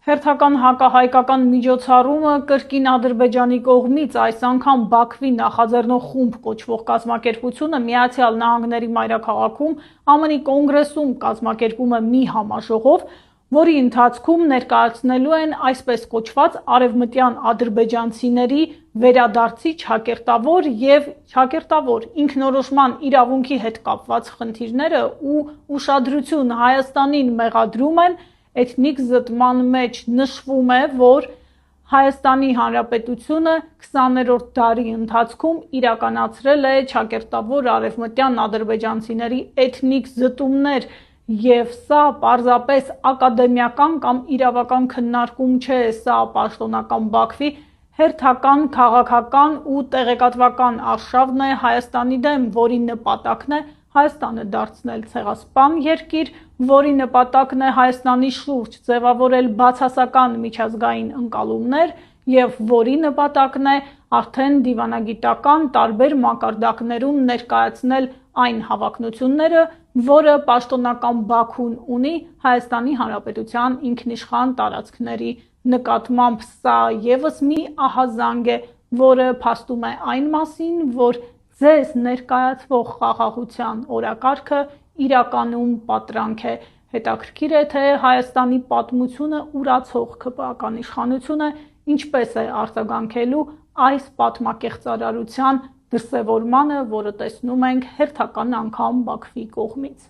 Հերթական հակահայկական միջոցառումը կրկին Ադրբեջանի կողմից այս անգամ Բաքվի նախաձեռնող խումբ կոչվող կազմակերպությունը Միացյալ Նահանգների մայրաքաղաքում ԱՄՆ-ի կոնգրեսում կազմակերպում է մի համաժողով, որի ընթացքում ներկայացնելու են այսպես կոչված արևմտյան ադրբեջանցիների վերադարձի ճակերտավոր և ճակերտավոր ինքնորոշման իրավունքի հետ կապված խնդիրները ու ուշադրություն Հայաստանին մեղադրում են, էթնիկ զտման մեջ նշվում է, որ Հայաստանի Հանրապետությունը 20-րդ դարի ընթացքում իրականացրել է ճակերտավոր արևմտյան ադրբեջանցիների էթնիկ զտումներ և սա պարզապես ակադեմիական կամ իրավական քննարկում չէ, սա պաշտոնական Բաքվի հերթական քաղաքական ու տեղեկատվական արշավն է Հայաստանի դեմ, որի նպատակն է Հայաստանը դարձնել ցեղասպան երկիր, որի նպատակն է Հայաստանի շուրջ ձևավորել բացասական միջազգային ընկալումներ և որի նպատակն է արդեն դիվանագիտական տարբեր մակարդակներում ներկայացնել այն հավակնությունները, որը պաշտոնական Բաքուն ունի Հայաստանի Հանրապետության ինքնիշխան տարածքների նկատմամբ։ Սա ևս մի ահազանգ է, որը փաստում է այն մասին, որ ձեզ ներկայացվող խաղաղության օրակարգը իրականում պատրանք է։ Հետաքրքիր է, թե Հայաստանի պատմությունը ուրացող ՔՊԱ-ական իշխանությունը ինչպես է արձագանքելու այս պատմակեղծարարության դրսևորմանը, որը տեսնում ենք հերթական անգամ Բաքվի կողմից։